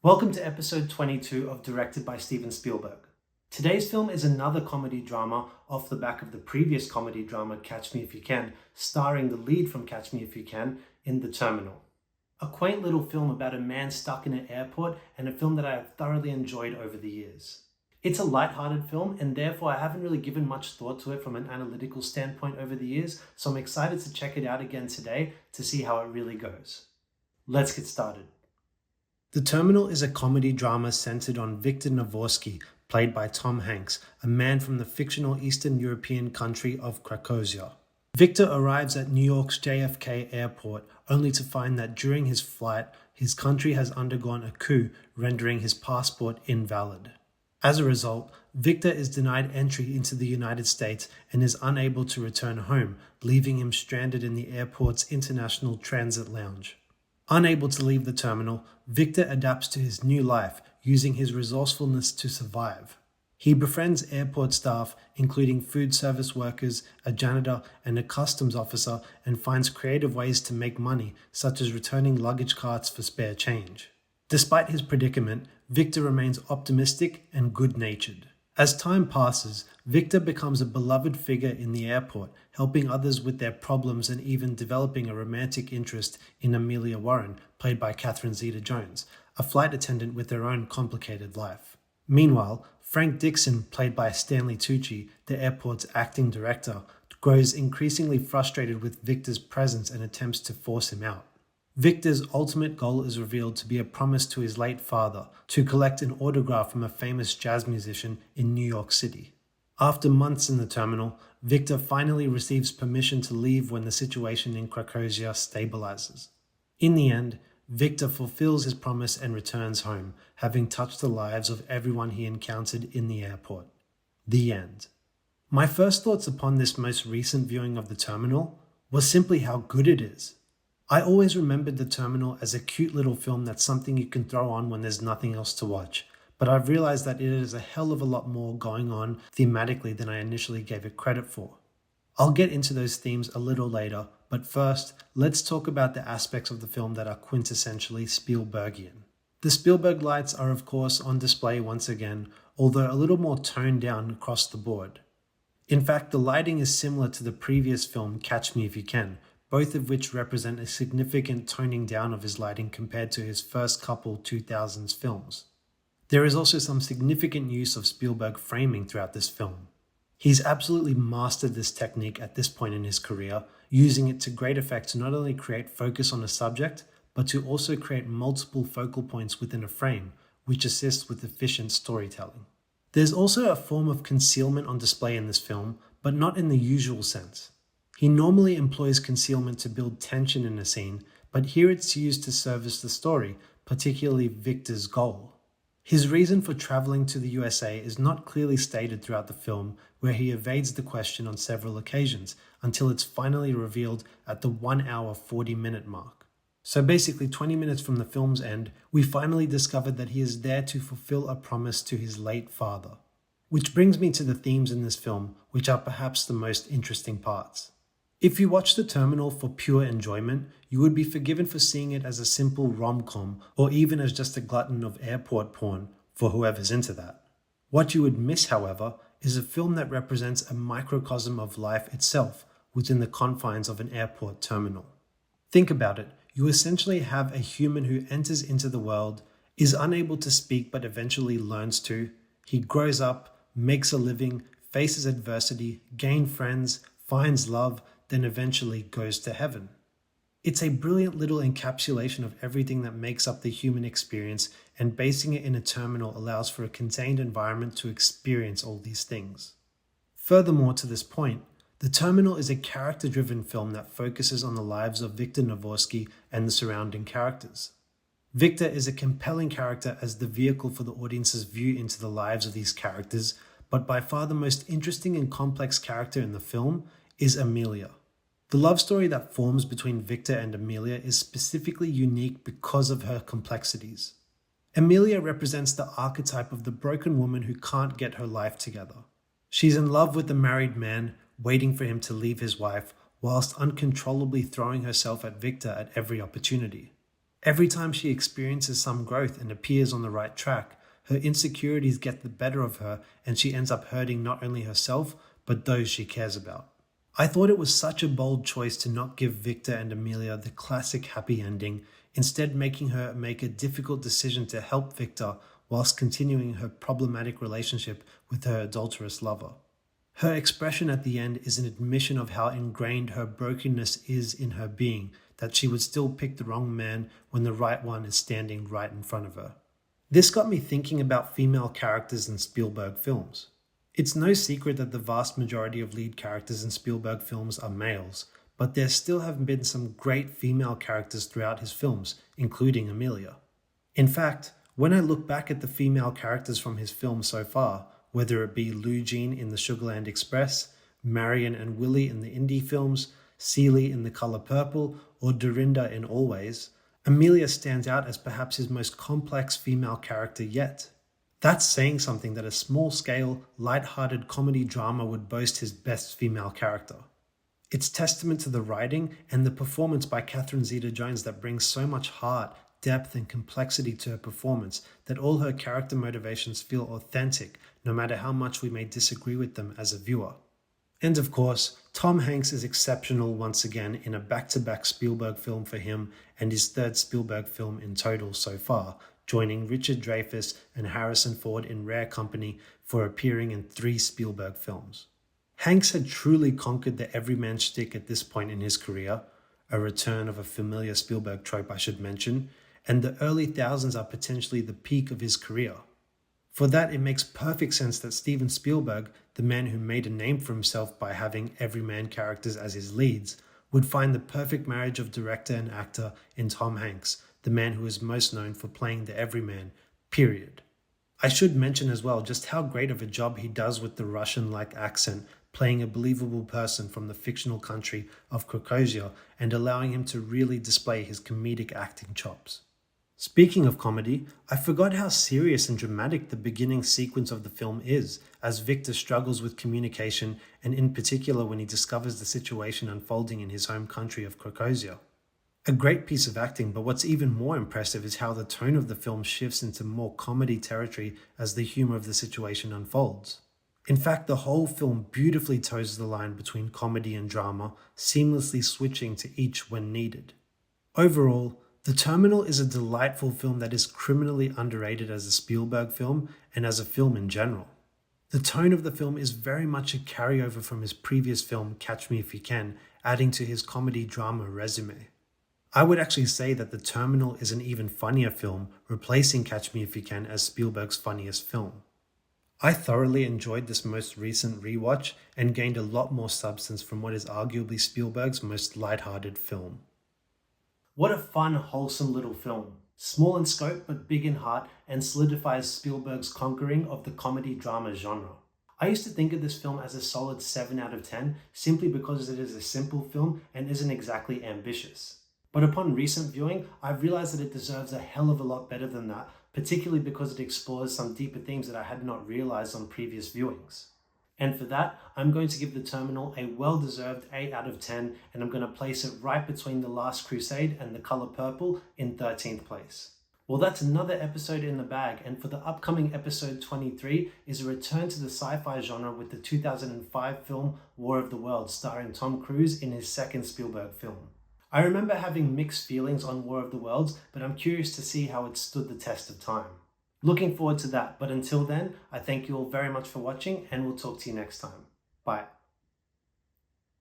Welcome to episode 22 of Directed by Steven Spielberg. Today's film is another comedy drama off the back of the previous comedy drama Catch Me If You Can, starring the lead from Catch Me If You Can in The Terminal. A quaint little film about a man stuck in an airport, and a film that I have thoroughly enjoyed over the years. It's a light-hearted film, and therefore I haven't really given much thought to it from an analytical standpoint over the years, so I'm excited to check it out again today to see how it really goes. Let's get started. The Terminal is a comedy drama centered on Victor Navorsky, played by Tom Hanks, a man from the fictional Eastern European country of Krakozia. Victor arrives at New York's JFK airport only to find that during his flight, his country has undergone a coup, rendering his passport invalid. As a result, Victor is denied entry into the United States and is unable to return home, leaving him stranded in the airport's International Transit Lounge. Unable to leave the terminal, Victor adapts to his new life, using his resourcefulness to survive. He befriends airport staff, including food service workers, a janitor, and a customs officer, and finds creative ways to make money, such as returning luggage carts for spare change. Despite his predicament, Victor remains optimistic and good-natured. As time passes, Victor becomes a beloved figure in the airport, helping others with their problems and even developing a romantic interest in Amelia Warren, played by Catherine Zeta-Jones, a flight attendant with her own complicated life. Meanwhile, Frank Dixon, played by Stanley Tucci, the airport's acting director, grows increasingly frustrated with Victor's presence and attempts to force him out. Victor's ultimate goal is revealed to be a promise to his late father to collect an autograph from a famous jazz musician in New York City. After months in the terminal, Victor finally receives permission to leave when the situation in Krakozia stabilizes. In the end, Victor fulfills his promise and returns home, having touched the lives of everyone he encountered in the airport. The end. My first thoughts upon this most recent viewing of The Terminal was simply how good it is. I always remembered The Terminal as a cute little film that's something you can throw on when there's nothing else to watch, but I've realized that it is a hell of a lot more going on thematically than I initially gave it credit for. I'll get into those themes a little later, but first, let's talk about the aspects of the film that are quintessentially Spielbergian. The Spielberg lights are of course on display once again, although a little more toned down across the board. In fact, the lighting is similar to the previous film Catch Me If You Can, both of which represent a significant toning down of his lighting compared to his first couple 2000s films. There is also some significant use of Spielberg framing throughout this film. He's absolutely mastered this technique at this point in his career, using it to great effect to not only create focus on a subject, but to also create multiple focal points within a frame, which assists with efficient storytelling. There's also a form of concealment on display in this film, but not in the usual sense. He normally employs concealment to build tension in a scene, but here it's used to service the story, particularly Victor's goal. His reason for traveling to the USA is not clearly stated throughout the film, where he evades the question on several occasions, until it's finally revealed at the 1 hour 40-minute mark. So basically 20 minutes from the film's end, we finally discovered that he is there to fulfill a promise to his late father. Which brings me to the themes in this film, which are perhaps the most interesting parts. If you watch The Terminal for pure enjoyment, you would be forgiven for seeing it as a simple rom-com or even as just a glutton of airport porn for whoever's into that. What you would miss, however, is a film that represents a microcosm of life itself within the confines of an airport terminal. Think about it. You essentially have a human who enters into the world, is unable to speak but eventually learns to. He grows up, makes a living, faces adversity, gains friends, finds love, then eventually goes to heaven. It's a brilliant little encapsulation of everything that makes up the human experience, and basing it in a terminal allows for a contained environment to experience all these things. Furthermore to this point, The Terminal is a character-driven film that focuses on the lives of Victor Navorsky and the surrounding characters. Victor is a compelling character as the vehicle for the audience's view into the lives of these characters, but by far the most interesting and complex character in the film is Amelia. The love story that forms between Victor and Amelia is specifically unique because of her complexities. Amelia represents the archetype of the broken woman who can't get her life together. She's in love with the married man, waiting for him to leave his wife, whilst uncontrollably throwing herself at Victor at every opportunity. Every time she experiences some growth and appears on the right track, her insecurities get the better of her and she ends up hurting not only herself, but those she cares about. I thought it was such a bold choice to not give Victor and Amelia the classic happy ending, instead making her make a difficult decision to help Victor whilst continuing her problematic relationship with her adulterous lover. Her expression at the end is an admission of how ingrained her brokenness is in her being, that she would still pick the wrong man when the right one is standing right in front of her. This got me thinking about female characters in Spielberg films. It's no secret that the vast majority of lead characters in Spielberg films are males, but there still have been some great female characters throughout his films, including Amelia. In fact, when I look back at the female characters from his films so far, whether it be Lou Jean in The Sugarland Express, Marion and Willie in the indie films, Celie in The Color Purple, or Dorinda in Always, Amelia stands out as perhaps his most complex female character yet. That's saying something that a small-scale, light-hearted comedy drama would boast his best female character. It's testament to the writing and the performance by Catherine Zeta-Jones that brings so much heart, depth, and complexity to her performance that all her character motivations feel authentic, no matter how much we may disagree with them as a viewer. And of course, Tom Hanks is exceptional once again in a back-to-back Spielberg film for him and his third Spielberg film in total so far, joining Richard Dreyfuss and Harrison Ford in rare company for appearing in 3 Spielberg films. Hanks had truly conquered the everyman shtick at this point in his career, a return of a familiar Spielberg trope I should mention, and the early thousands are potentially the peak of his career. For that, it makes perfect sense that Steven Spielberg, the man who made a name for himself by having everyman characters as his leads, would find the perfect marriage of director and actor in Tom Hanks, the man who is most known for playing the everyman, period. I should mention as well just how great of a job he does with the Russian-like accent, playing a believable person from the fictional country of Krakosia and allowing him to really display his comedic acting chops. Speaking of comedy, I forgot how serious and dramatic the beginning sequence of the film is, as Victor struggles with communication and in particular when he discovers the situation unfolding in his home country of Krakosia. A great piece of acting, but what's even more impressive is how the tone of the film shifts into more comedy territory as the humor of the situation unfolds. In fact, the whole film beautifully toes the line between comedy and drama, seamlessly switching to each when needed. Overall, The Terminal is a delightful film that is criminally underrated as a Spielberg film and as a film in general. The tone of the film is very much a carryover from his previous film, Catch Me If You Can, adding to his comedy-drama resume. I would actually say that The Terminal is an even funnier film, replacing Catch Me If You Can as Spielberg's funniest film. I thoroughly enjoyed this most recent rewatch and gained a lot more substance from what is arguably Spielberg's most lighthearted film. What a fun, wholesome little film. Small in scope but big in heart, and solidifies Spielberg's conquering of the comedy-drama genre. I used to think of this film as a solid 7 out of 10 simply because it is a simple film and isn't exactly ambitious. But upon recent viewing, I've realized that it deserves a hell of a lot better than that, particularly because it explores some deeper themes that I had not realized on previous viewings. And for that, I'm going to give The Terminal a well-deserved 8 out of 10, and I'm going to place it right between The Last Crusade and The Color Purple in 13th place. Well, that's another episode in the bag, and for the upcoming episode 23 is a return to the sci-fi genre with the 2005 film War of the Worlds, starring Tom Cruise in his second Spielberg film. I remember having mixed feelings on War of the Worlds, but I'm curious to see how it stood the test of time. Looking forward to that, but until then, I thank you all very much for watching and we'll talk to you next time. Bye.